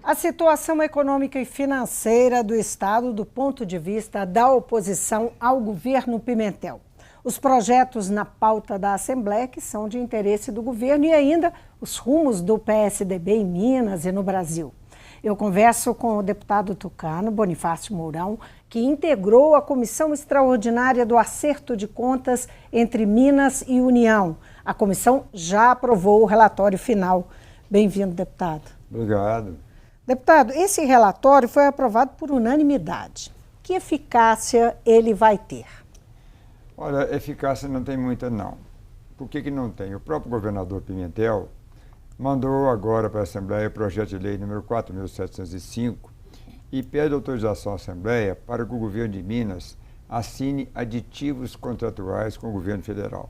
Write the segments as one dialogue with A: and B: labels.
A: A situação econômica e financeira do Estado do ponto de vista da oposição ao governo Pimentel. Os projetos na pauta da Assembleia que são de interesse do governo e ainda os rumos do PSDB em Minas e no Brasil. Eu converso com o deputado tucano Bonifácio Mourão, que integrou a Comissão Extraordinária do Acerto de Contas entre Minas e União. A comissão já aprovou o relatório final. Bem-vindo, deputado.
B: Obrigado.
A: Deputado, esse relatório foi aprovado por unanimidade. Que eficácia ele vai ter?
B: Olha, eficácia não tem muita, não. Por que não tem? O próprio governador Pimentel mandou agora para a Assembleia o projeto de lei número 4.705 e pede autorização à Assembleia para que o governo de Minas assine aditivos contratuais com o governo federal.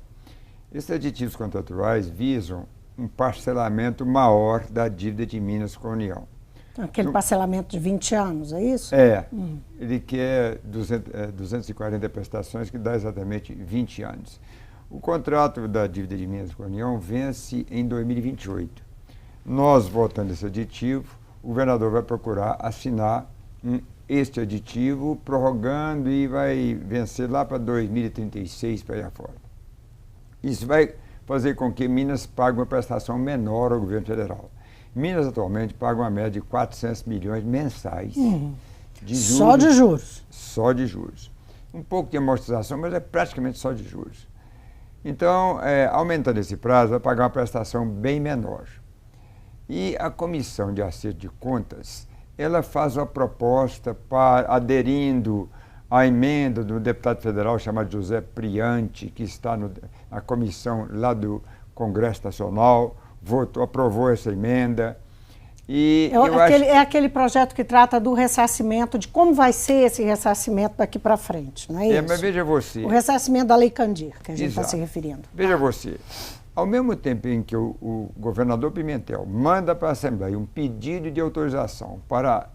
B: Esses aditivos contratuais visam um parcelamento maior da dívida de Minas com a União.
A: Aquele parcelamento de 20 anos, é isso?
B: Ele quer 240 prestações, que dá exatamente 20 anos. O contrato da dívida de Minas com a União vence em 2028. Nós, votando esse aditivo, o governador vai procurar assinar este aditivo, prorrogando e vai vencer lá para 2036 para aí afora. Isso vai fazer com que Minas pague uma prestação menor ao governo federal. Minas atualmente paga uma média de 400 milhões mensais de juros.
A: Só de juros?
B: Só de juros. Um pouco de amortização, mas é praticamente só de juros. Então, aumentando esse prazo, vai pagar uma prestação bem menor. E a Comissão de Acerto de Contas, ela faz uma proposta aderindo à emenda do deputado federal chamado José Priante, que está na comissão lá do Congresso Nacional, aprovou essa emenda. E
A: é aquele projeto que trata do ressarcimento, de como vai ser esse ressarcimento daqui para frente, não é isso?
B: Mas veja você.
A: O ressarcimento da Lei Candir, que a gente está se referindo.
B: Veja você, ao mesmo tempo em que o governador Pimentel manda para a Assembleia um pedido de autorização para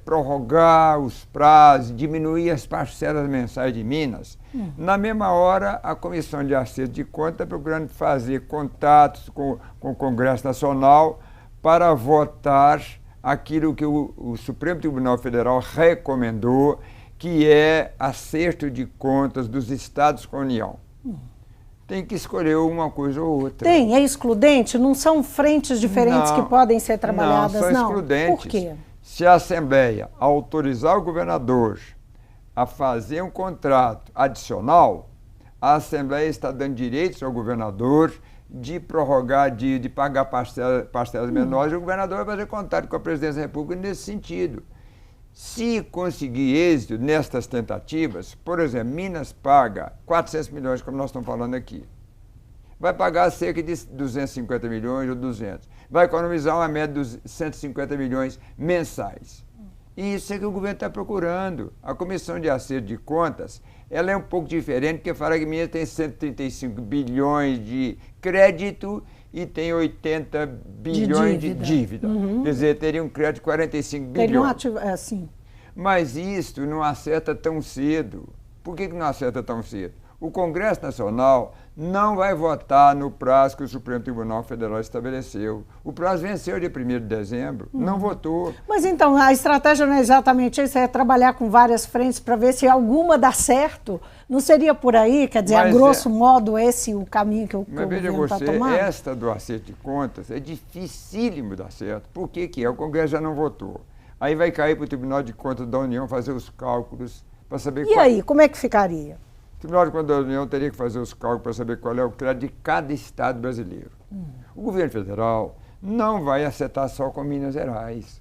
B: prorrogar os prazos, diminuir as parcelas mensais de Minas, na mesma hora a Comissão de Acerto de Contas está procurando fazer contatos com o Congresso Nacional para votar aquilo que o Supremo Tribunal Federal recomendou, que é acerto de contas dos estados com a União. Tem que escolher uma coisa ou outra.
A: É excludente? Não são frentes diferentes que podem ser trabalhadas, não?
B: Não, são excludentes.
A: Por quê?
B: Se a Assembleia autorizar o governador a fazer um contrato adicional, a Assembleia está dando direitos ao governador de prorrogar, de pagar parcelas menores, e o governador vai fazer contato com a Presidência da República nesse sentido. Se conseguir êxito nestas tentativas, por exemplo, Minas paga 400 milhões, como nós estamos falando aqui. Vai pagar cerca de 250 milhões ou 200. Vai economizar uma média de 150 milhões mensais. E isso é que o governo está procurando. A Comissão de Acerto de Contas, ela é um pouco diferente, porque fala que Minas tem 135 bilhões de crédito e tem 80 bilhões de dívida. Quer dizer, teria um crédito de 45 bilhões.
A: Sim.
B: Mas isso não acerta tão cedo. Por que não acerta tão cedo? O Congresso Nacional não vai votar no prazo que o Supremo Tribunal Federal estabeleceu. O prazo venceu dia 1º de dezembro, não votou.
A: Mas então, a estratégia não é exatamente isso, é trabalhar com várias frentes para ver se alguma dá certo? Não seria por aí? Quer dizer, a grosso modo, esse o caminho que o governo está tomando?
B: Mas veja você, esta do acerto de contas é dificílimo dar certo. Por que que é? O Congresso já não votou. Aí vai cair para o Tribunal de Contas da União fazer os cálculos para saber
A: aí, como é que ficaria?
B: O Tribunal de Contas da União teria que fazer os cálculos para saber qual é o crédito de cada estado brasileiro. O governo federal não vai acertar só com Minas Gerais.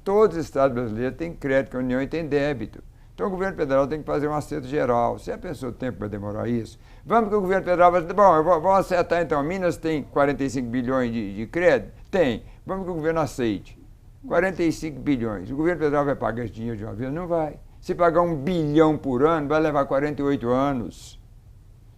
B: Todos os estados brasileiros têm crédito com a União e têm débito. Então o governo federal tem que fazer um acerto geral. Se a pessoa tem tempo para demorar isso, vamos que o governo federal vai dizer, bom, vamos acertar então, Minas tem 45 bilhões de crédito? Tem. Vamos que o governo aceite. 45 bilhões. O governo federal vai pagar esse dinheiro de uma vez? Não vai. Se pagar 1 bilhão por ano, vai levar 48 anos.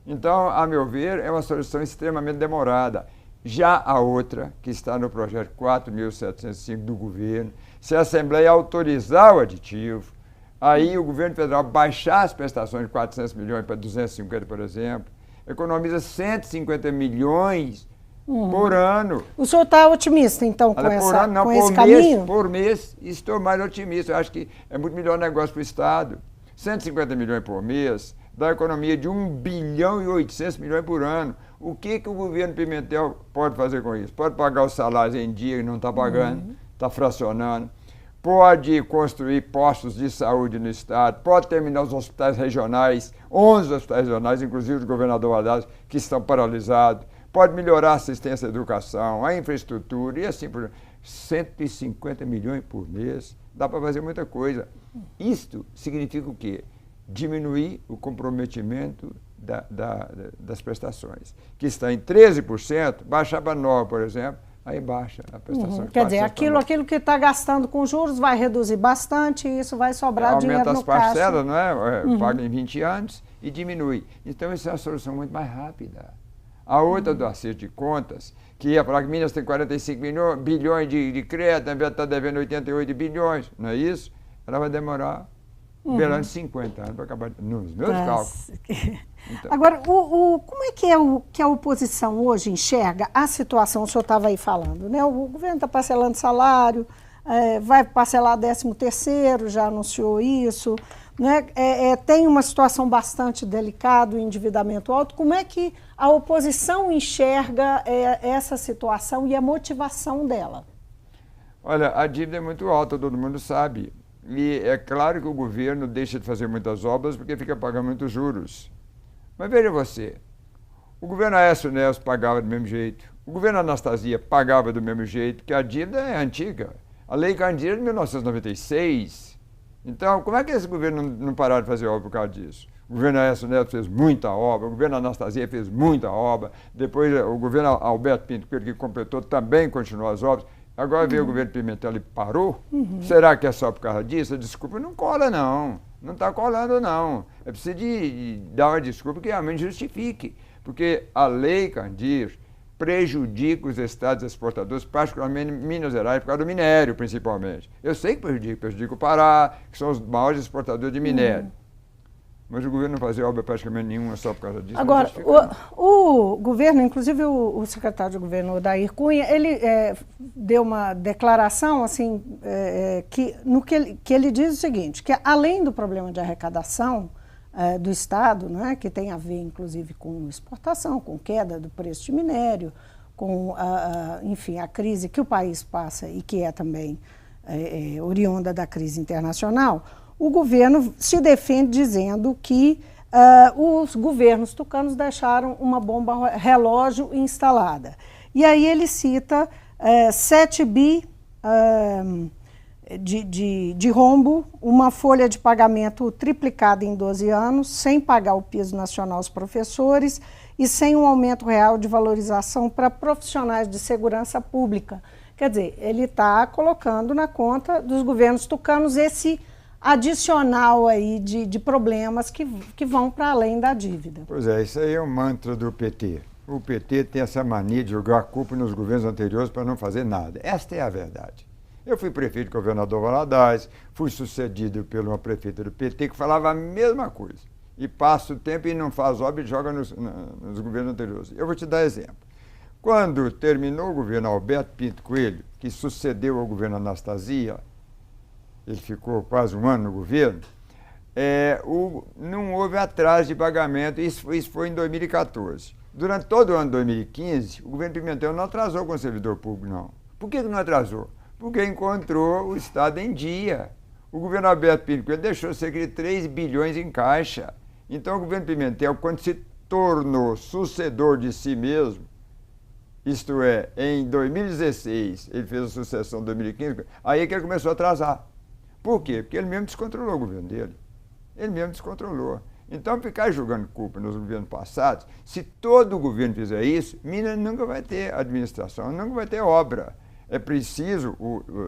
B: Então, a meu ver, é uma solução extremamente demorada. Já a outra, que está no projeto 4.705 do governo, se a Assembleia autorizar o aditivo, aí o governo federal baixar as prestações de 400 milhões para 250, por exemplo, economiza 150 milhões por ano.
A: O senhor está otimista, então, com esse caminho?
B: Por mês, estou mais otimista. Eu acho que é muito melhor negócio para o Estado. 150 milhões por mês, dá economia de 1 bilhão e 800 milhões por ano. O que o governo Pimentel pode fazer com isso? Pode pagar os salários em dia que não está pagando, está fracionando. Pode construir postos de saúde no Estado, pode terminar os hospitais regionais, 11 hospitais regionais, inclusive o governador Haddad, que estão paralisados. Pode melhorar a assistência à educação, a infraestrutura e assim por diante. 150 milhões por mês, dá para fazer muita coisa. Isto significa o quê? Diminuir o comprometimento das prestações, que está em 13%, baixar para 9%, por exemplo, aí baixa a prestação.
A: Quer dizer, aquilo que está gastando com juros vai reduzir bastante e isso vai sobrar dinheiro no caixa.
B: Aumenta as parcelas, não é? Paga em 20 anos e diminui. Então, isso é uma solução muito mais rápida. A outra do acerto de contas, que ia falar que Minas tem 45 bilhões de crédito, também está devendo 88 bilhões, não é isso? Ela vai demorar pelo menos 50 anos para acabar nos meus cálculos. Então.
A: Agora, como é que a oposição hoje enxerga a situação? O senhor estava aí falando, né? O governo está parcelando salário, vai parcelar 13º, já anunciou isso, né? Tem uma situação bastante delicada, o endividamento alto. Como é que a oposição enxerga essa situação e a motivação dela?
B: Olha, a dívida é muito alta, todo mundo sabe. E é claro que o governo deixa de fazer muitas obras porque fica pagando muitos juros. Mas veja você, o governo Aécio Neves pagava do mesmo jeito, o governo Anastasia pagava do mesmo jeito, que a dívida é antiga. A Lei Candir é de 1996. Então, como é que esse governo não pararam de fazer obra por causa disso? O governo Aécio Neves fez muita obra, o governo Anastasia fez muita obra, depois o governo Alberto Pinto Coelho, que completou, também continuou as obras. Agora veio o governo Pimentel e parou. Será que é só por causa disso? Desculpa, não cola não. Não está colando não. É preciso de dar uma desculpa que realmente justifique. Porque a Lei Candir prejudica os estados exportadores, particularmente Minas Gerais, por causa do minério, principalmente. Eu sei que prejudica o Pará, que são os maiores exportadores de minério. Mas o governo não fazia obra praticamente nenhuma só por causa disso.
A: Agora, o governo, inclusive o secretário de governo, Odair Cunha, ele deu uma declaração assim, que ele diz o seguinte, que além do problema de arrecadação do Estado, né, que tem a ver inclusive com exportação, com queda do preço de minério, com enfim, a crise que o país passa e que é também oriunda da crise internacional, o governo se defende dizendo que os governos tucanos deixaram uma bomba relógio instalada. E aí ele cita 7 bi de rombo, uma folha de pagamento triplicada em 12 anos, sem pagar o piso nacional aos professores e sem um aumento real de valorização para profissionais de segurança pública. Quer dizer, ele está colocando na conta dos governos tucanos esse adicional aí de problemas que vão para além da dívida.
B: Pois é, isso aí é um mantra do PT. O PT tem essa mania de jogar a culpa nos governos anteriores para não fazer nada. Esta é a verdade. Eu fui prefeito e governador Valadares, fui sucedido por uma prefeita do PT que falava a mesma coisa. E passa o tempo e não faz obra e joga nos governos anteriores. Eu vou te dar exemplo. Quando terminou o governo Alberto Pinto Coelho, que sucedeu ao governo Anastasia, ele ficou quase um ano no governo, não houve atraso de pagamento, isso foi em 2014. Durante todo o ano de 2015, o governo Pimentel não atrasou com o servidor público, não. Por que não atrasou? Porque encontrou o Estado em dia. O governo Alberto Pinto Coelho deixou cerca de 3 bilhões em caixa. Então o governo Pimentel, quando se tornou sucedor de si mesmo, isto é, em 2016, ele fez a sucessão em 2015, aí é que ele começou a atrasar. Por quê? Porque ele mesmo descontrolou o governo dele. Ele mesmo descontrolou. Então, ficar jogando culpa nos governos passados, se todo o governo fizer isso, Minas nunca vai ter administração, nunca vai ter obra. É preciso,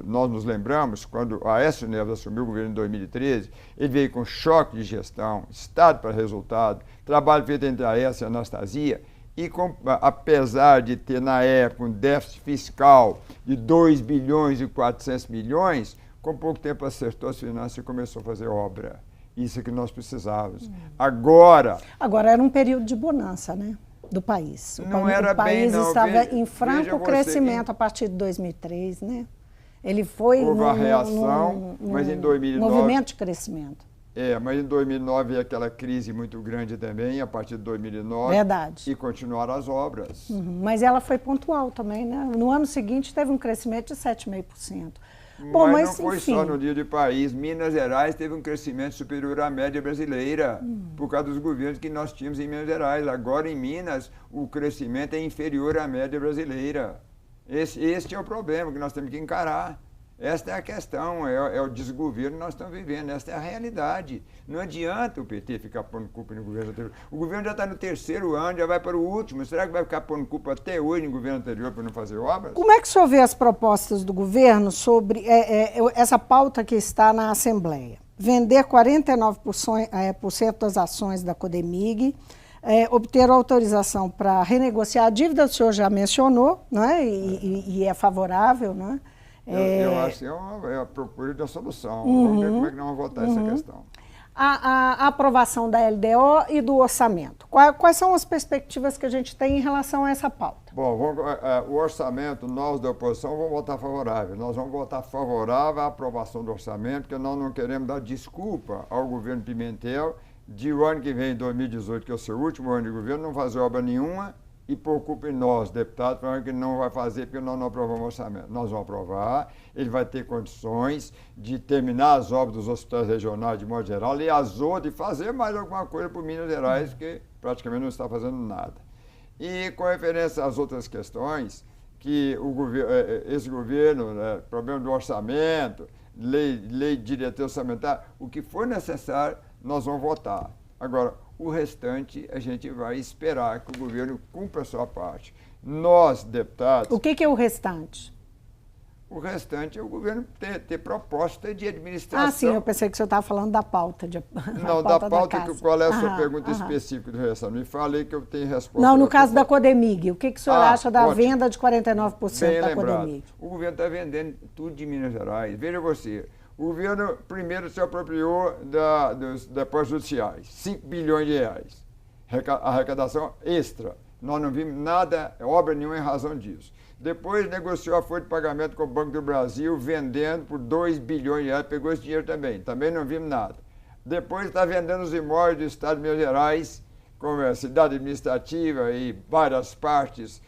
B: nós nos lembramos, quando Aécio Neves assumiu o governo em 2013, ele veio com choque de gestão, Estado para resultado, trabalho feito entre a Aécio e a Anastasia, e apesar de ter, na época, um déficit fiscal de 2 bilhões e 400 milhões, com pouco tempo acertou as finanças e começou a fazer obra. Isso é que nós precisávamos. Agora
A: era um período de bonança, né? do país.
B: Não era
A: o país
B: bem, não.
A: estava em franco crescimento a partir de 2003, né? Ele foi
B: houve a reação, mas em 2009...
A: movimento de crescimento.
B: Mas em 2009 veio aquela crise muito grande também, a partir de 2009.
A: Verdade.
B: E continuaram as obras.
A: Mas ela foi pontual também, né? No ano seguinte teve um crescimento de 7,5%.
B: Bom, mas não foi só no nível de país. Minas Gerais teve um crescimento superior à média brasileira, por causa dos governos que nós tínhamos em Minas Gerais. Agora, em Minas, o crescimento é inferior à média brasileira. Este é o problema que nós temos que encarar. Esta é a questão, é o desgoverno que nós estamos vivendo, esta é a realidade. Não adianta o PT ficar pondo culpa no governo anterior. O governo já está no 3º ano, já vai para o último. Será que vai ficar pondo culpa até hoje no governo anterior para não fazer obras?
A: Como é que o senhor vê as propostas do governo sobre essa pauta que está na Assembleia? Vender 49% das ações da Codemig, obter autorização para renegociar a dívida, o senhor já mencionou, né? E é favorável, né?
B: Eu acho que é a procura da solução. Vamos ver como é que nós vamos votar essa questão.
A: A aprovação da LDO e do orçamento. Quais são as perspectivas que a gente tem em relação a essa pauta?
B: Bom, o orçamento, nós da oposição vamos votar favorável. Nós vamos votar favorável à aprovação do orçamento, porque nós não queremos dar desculpa ao governo Pimentel de o ano que vem, 2018, que é o seu último ano de governo, não fazer obra nenhuma, e por culpa de nós, deputados, falando que não vai fazer porque nós não aprovamos o orçamento. Nós vamos aprovar, ele vai ter condições de terminar as obras dos hospitais regionais de modo geral e as outras, e fazer mais alguma coisa para Minas Gerais, que praticamente não está fazendo nada. E com referência às outras questões, que esse governo, problema do orçamento, lei de diretriz orçamentária, o que for necessário, nós vamos votar. Agora, o restante a gente vai esperar que o governo cumpra a sua parte. Nós, deputados...
A: O que é o restante?
B: O restante é o governo ter proposta de administração.
A: Ah, sim, eu pensei que o senhor estava falando da pauta.
B: Não, da pauta, qual é a sua pergunta específica do restante? Me falei que eu tenho resposta.
A: Não, no caso da Codemig, o que o senhor acha da venda de 49% da Codemig?
B: O governo está vendendo tudo de Minas Gerais. Veja você, o governo primeiro se apropriou dos depósitos judiciais, 5 bilhões de reais. Arrecadação extra. Nós não vimos nada, obra nenhuma em razão disso. Depois negociou a folha de pagamento com o Banco do Brasil, vendendo por 2 bilhões de reais, pegou esse dinheiro também. Também não vimos nada. Depois está vendendo os imóveis do Estado de Minas Gerais, como a cidade administrativa e várias partes,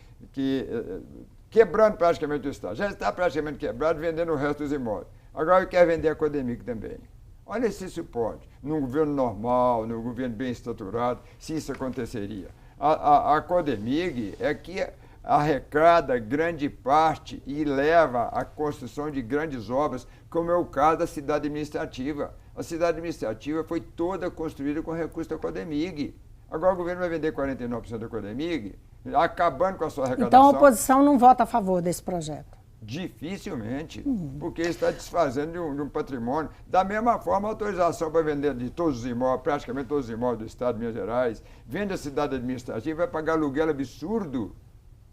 B: quebrando praticamente o Estado. Já está praticamente quebrado, vendendo o resto dos imóveis. Agora ele quer vender a Codemig também. Olha se isso pode. Num governo normal, num governo bem estruturado, se isso aconteceria. A Codemig é que arrecada grande parte e leva à construção de grandes obras, como é o caso da cidade administrativa. A cidade administrativa foi toda construída com recurso da Codemig. Agora o governo vai vender 49% da Codemig, acabando com a sua arrecadação.
A: Então a oposição não vota a favor desse projeto?
B: Dificilmente, porque está desfazendo de um patrimônio. Da mesma forma, a autorização para vender de todos os imóveis, praticamente todos os imóveis do Estado de Minas Gerais, vende a cidade administrativa, vai pagar aluguel absurdo.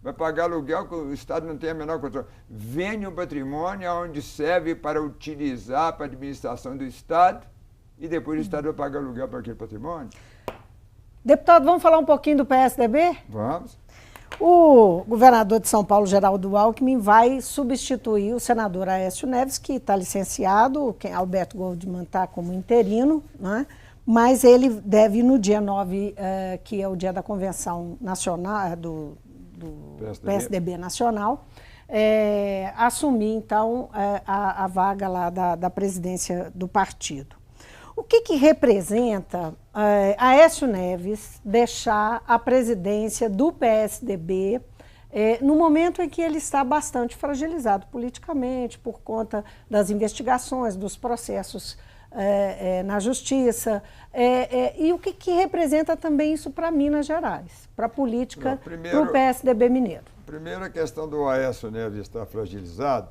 B: Vai pagar aluguel que o Estado não tem a menor condição. Vende um patrimônio onde serve para utilizar para a administração do Estado e depois o Estado vai pagar aluguel para aquele patrimônio.
A: Deputado, vamos falar um pouquinho do PSDB?
B: Vamos.
A: O governador de São Paulo, Geraldo Alckmin, vai substituir o senador Aécio Neves, que está licenciado, Alberto Goldman está como interino, né? Mas ele deve ir no dia 9, que é o dia da convenção nacional, do PSDB nacional, assumir, então, a vaga lá da presidência do partido. O que representa Aécio Neves deixar a presidência do PSDB no momento em que ele está bastante fragilizado politicamente por conta das investigações, dos processos na justiça, e o que representa também isso para Minas Gerais, para a política do PSDB mineiro?
B: Primeiro, a questão do Aécio Neves estar fragilizado.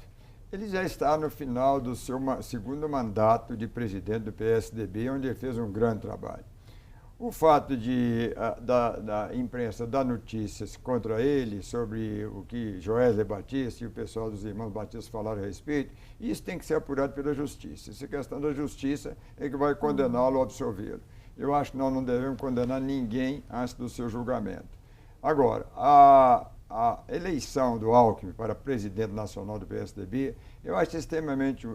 B: Ele já está no final do seu segundo mandato de presidente do PSDB, onde ele fez um grande trabalho. O fato da imprensa dar notícias contra ele sobre o que Joesley Batista e o pessoal dos irmãos Batista falaram a respeito, isso tem que ser apurado pela justiça. Essa questão da justiça é que vai condená-lo ou absolvê-lo. Eu acho que nós não devemos condenar ninguém antes do seu julgamento. Agora, a eleição do Alckmin para presidente nacional do PSDB, eu acho extremamente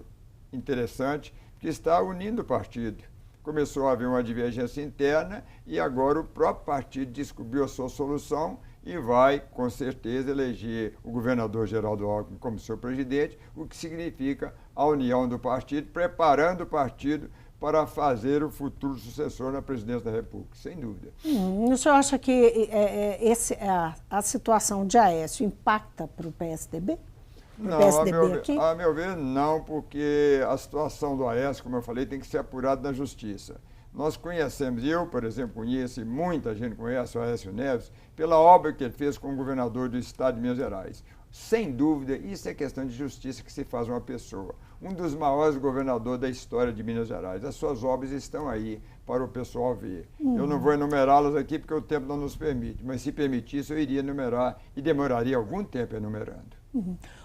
B: interessante, porque está unindo o partido. Começou a haver uma divergência interna e agora o próprio partido descobriu a sua solução e vai, com certeza, eleger o governador Geraldo Alckmin como seu presidente, o que significa a união do partido, preparando o partido para fazer o futuro sucessor na presidência da República, sem dúvida.
A: O senhor acha que a situação de Aécio impacta para o PSDB?
B: Não,
A: aqui?
B: a meu ver, não, porque a situação do Aécio, como eu falei, tem que ser apurada na justiça. Nós conhecemos, eu, por exemplo, conheço, e muita gente conhece o Aécio Neves, pela obra que ele fez como governador do estado de Minas Gerais. Sem dúvida, isso é questão de justiça que se faz uma pessoa. Um dos maiores governadores da história de Minas Gerais. As suas obras estão aí para o pessoal ver. Eu não vou enumerá-las aqui porque o tempo não nos permite, mas se permitisse eu iria enumerar e demoraria algum tempo enumerando.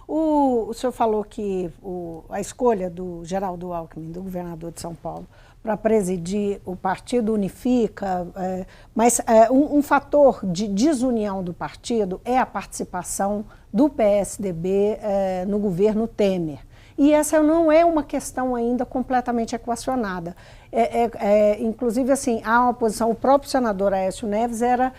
A: O senhor falou que a escolha do Geraldo Alckmin, do governador de São Paulo, para presidir o partido unifica, mas um fator de desunião do partido é a participação do PSDB no governo Temer. E essa não é uma questão ainda completamente equacionada. Inclusive, assim, há uma posição, o próprio senador Aécio Neves era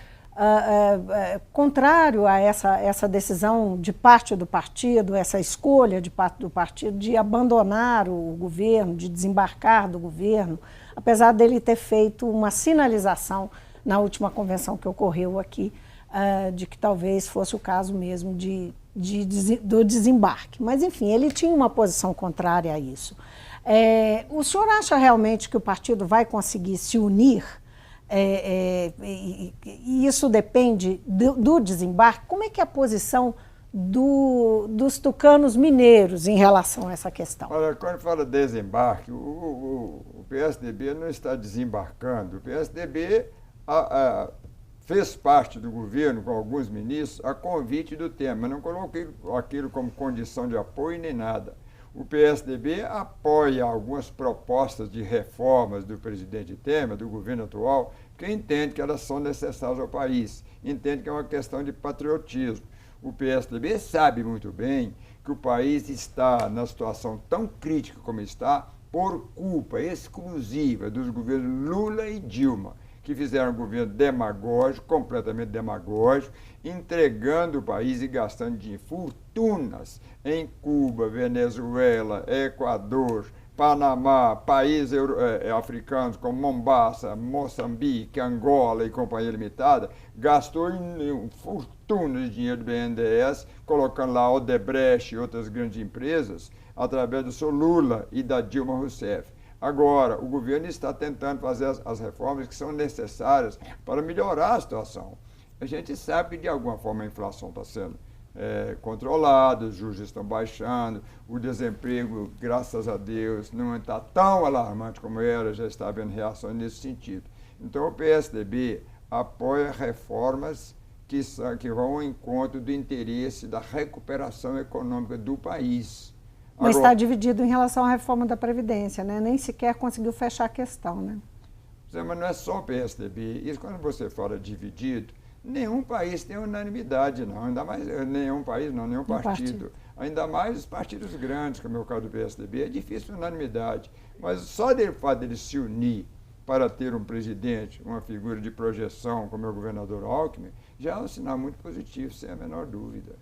A: contrário a essa decisão de parte do partido, essa escolha de parte do partido de abandonar o governo, de desembarcar do governo, apesar dele ter feito uma sinalização na última convenção que ocorreu aqui, de que talvez fosse o caso mesmo do desembarque. Mas, enfim, ele tinha uma posição contrária a isso. O senhor acha realmente que o partido vai conseguir se unir? E isso depende do desembarque? Como é que é a posição dos tucanos mineiros em relação a essa questão?
B: Olha, quando fala desembarque, o PSDB não está desembarcando. O PSDB fez parte do governo com alguns ministros a convite do Temer, mas não colocou aquilo como condição de apoio nem nada. O PSDB apoia algumas propostas de reformas do presidente Temer, do governo atual, que entende que elas são necessárias ao país, entende que é uma questão de patriotismo. O PSDB sabe muito bem que o país está na situação tão crítica como está por culpa exclusiva dos governos Lula e Dilma, que fizeram um governo demagógico, completamente demagógico, entregando o país e gastando dinheiro, fortunas em Cuba, Venezuela, Equador, Panamá, países africanos como Mombasa, Moçambique, Angola e Companhia Limitada, gastou fortunas de dinheiro do BNDES, colocando lá Odebrecht e outras grandes empresas, através do seu Lula e da Dilma Rousseff. Agora, o governo está tentando fazer as reformas que são necessárias para melhorar a situação. A gente sabe que, de alguma forma, a inflação está sendo controlada, os juros estão baixando, o desemprego, graças a Deus, não está tão alarmante como era, já está havendo reações nesse sentido. Então, o PSDB apoia reformas que vão ao encontro do interesse da recuperação econômica do país.
A: Mas está dividido em relação à reforma da Previdência, né? Nem sequer conseguiu fechar a questão, né?
B: Mas não é só o PSDB. Isso, quando você fala dividido, nenhum país tem unanimidade, não. Ainda mais, nenhum país, não, nenhum partido. Ainda mais os partidos grandes, como é o caso do PSDB, é difícil unanimidade. Mas só do fato deles se unir para ter um presidente, uma figura de projeção, como é o governador Alckmin, já é um sinal muito positivo, sem a menor dúvida.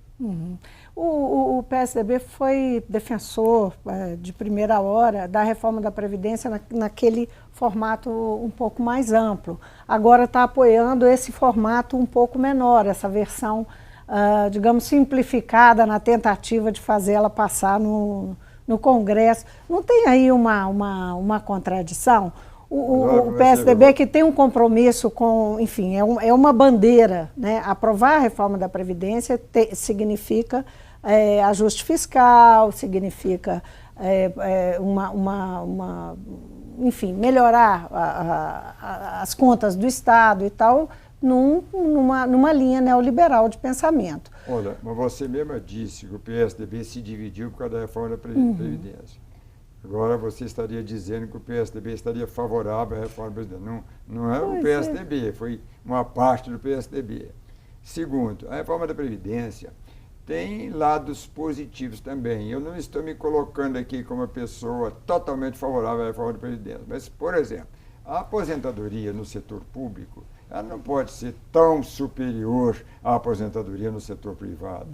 A: O PSDB foi defensor de primeira hora da reforma da Previdência naquele formato um pouco mais amplo. Agora está apoiando esse formato um pouco menor, essa versão, digamos, simplificada na tentativa de fazer ela passar no Congresso. Não tem aí uma contradição? O PSDB que tem um compromisso com, enfim, é uma bandeira, né? Aprovar a reforma da Previdência significa ajuste fiscal, significa enfim, melhorar as contas do Estado e tal, numa linha neoliberal de pensamento.
B: Olha, mas você mesma disse que o PSDB se dividiu por causa da reforma da Previdência. Agora você estaria dizendo que o PSDB estaria favorável à reforma da Previdência. Não é o PSDB, foi uma parte do PSDB. Segundo, a reforma da Previdência tem lados positivos também. Eu não estou me colocando aqui como uma pessoa totalmente favorável à reforma da Previdência, mas, por exemplo, a aposentadoria no setor público, ela não pode ser tão superior à aposentadoria no setor privado.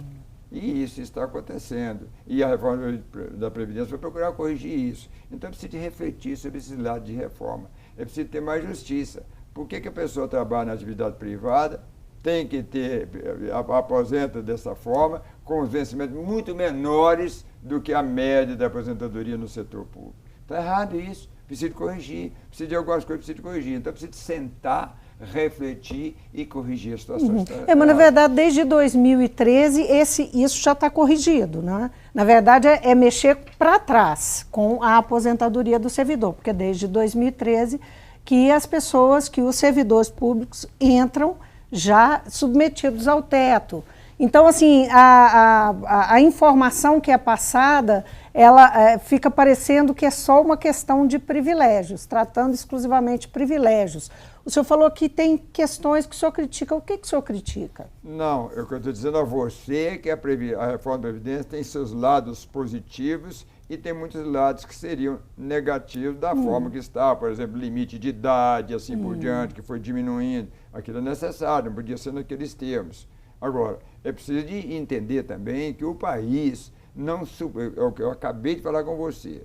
B: E isso está acontecendo. E a reforma da Previdência vai procurar corrigir isso. Então, é preciso refletir sobre esse lado de reforma. É preciso ter mais justiça. Por que a pessoa trabalha na atividade privada, tem que ter, aposenta dessa forma, com os vencimentos muito menores do que a média da aposentadoria no setor público? Está errado isso. Precisa corrigir. Precisa de algumas coisas, precisa corrigir. Então, precisa sentar, refletir e corrigir a situação.
A: Mas na verdade, desde 2013, isso já está corrigido, né? Na verdade, é mexer para trás com a aposentadoria do servidor, porque desde 2013 que as pessoas, que os servidores públicos entram já submetidos ao teto. Então, assim, a informação que é passada, ela fica parecendo que é só uma questão de privilégios, tratando exclusivamente de privilégios. O senhor falou que tem questões que o senhor critica. O que o senhor critica?
B: Não, eu estou dizendo a você que a reforma da Previdência tem seus lados positivos e tem muitos lados que seriam negativos da forma que está, por exemplo, limite de idade, assim por diante, que foi diminuindo. Aquilo é necessário, não podia ser naqueles termos. Agora, é preciso de entender também que o país não... Eu acabei de falar com você.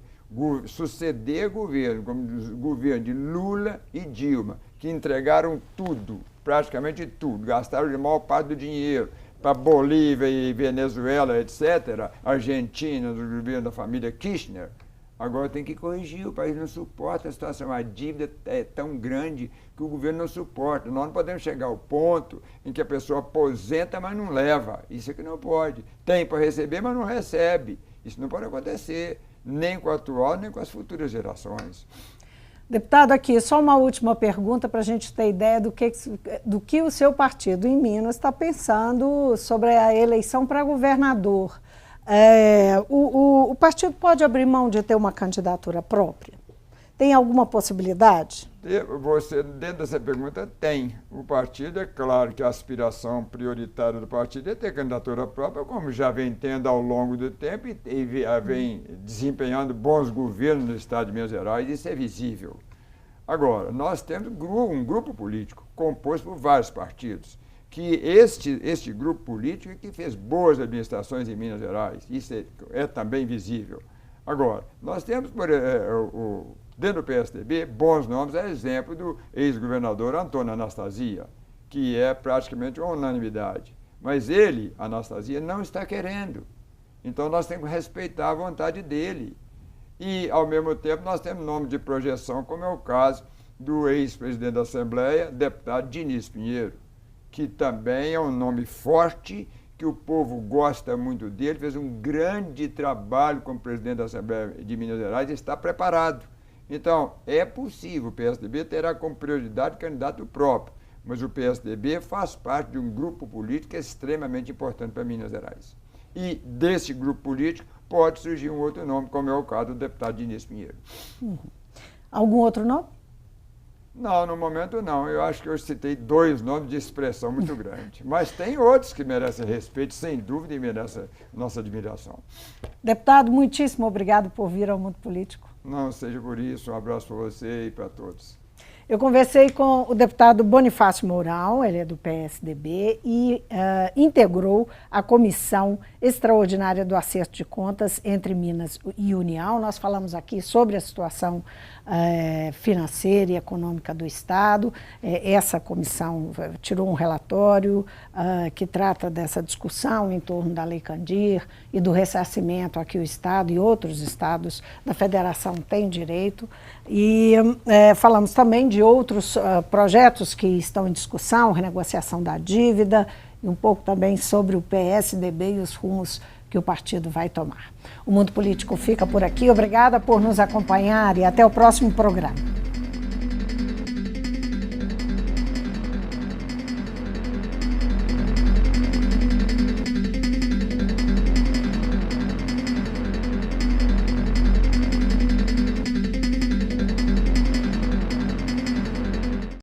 B: Suceder governo, como o governo de Lula e Dilma, que entregaram tudo, praticamente tudo, gastaram a maior parte do dinheiro para Bolívia e Venezuela, etc., Argentina, do governo da família Kirchner. Agora tem que corrigir, o país não suporta a situação, a dívida é tão grande que o governo não suporta. Nós não podemos chegar ao ponto em que a pessoa aposenta, mas não leva. Isso é que não pode. Tem para receber, mas não recebe. Isso não pode acontecer, nem com a atual, nem com as futuras gerações.
A: Deputado, aqui, só uma última pergunta para a gente ter ideia do que o seu partido em Minas está pensando sobre a eleição para governador. O partido pode abrir mão de ter uma candidatura própria? Tem alguma possibilidade?
B: Você, dentro dessa pergunta, tem. O partido, é claro que a aspiração prioritária do partido é ter candidatura própria, como já vem tendo ao longo do tempo e vem desempenhando bons governos no estado de Minas Gerais, isso é visível. Agora, nós temos um grupo político composto por vários partidos, que este grupo político é que fez boas administrações em Minas Gerais, isso é também visível. Agora, nós temos, dentro do PSDB, bons nomes, a exemplo do ex-governador Antônio Anastasia, que é praticamente uma unanimidade. Mas ele, Anastasia, não está querendo. Então nós temos que respeitar a vontade dele. E, ao mesmo tempo, nós temos nome de projeção, como é o caso do ex-presidente da Assembleia, deputado Diniz Pinheiro, que também é um nome forte, que o povo gosta muito dele, fez um grande trabalho como presidente da Assembleia de Minas Gerais e está preparado. Então, é possível, o PSDB terá como prioridade candidato próprio, mas o PSDB faz parte de um grupo político extremamente importante para Minas Gerais. E desse grupo político pode surgir um outro nome, como é o caso do deputado Diniz Pinheiro.
A: Algum outro nome?
B: Não, no momento não. Eu acho que eu citei 2 nomes de expressão muito grande. Mas tem outros que merecem respeito, sem dúvida, e merecem nossa admiração.
A: Deputado, muitíssimo obrigado por vir ao Mundo Político.
B: Não seja por isso. Um abraço para você e para todos.
A: Eu conversei com o deputado Bonifácio Mourão, ele é do PSDB e integrou a Comissão Extraordinária do Acerto de Contas entre Minas e União. Nós falamos aqui sobre a situação financeira e econômica do Estado. Essa comissão tirou um relatório que trata dessa discussão em torno da Lei Candir e do ressarcimento a que o Estado e outros estados da Federação têm direito. E falamos também de outros projetos que estão em discussão, renegociação da dívida e um pouco também sobre o PSDB e os rumos que o partido vai tomar. O Mundo Político fica por aqui. Obrigada por nos acompanhar e até o próximo programa.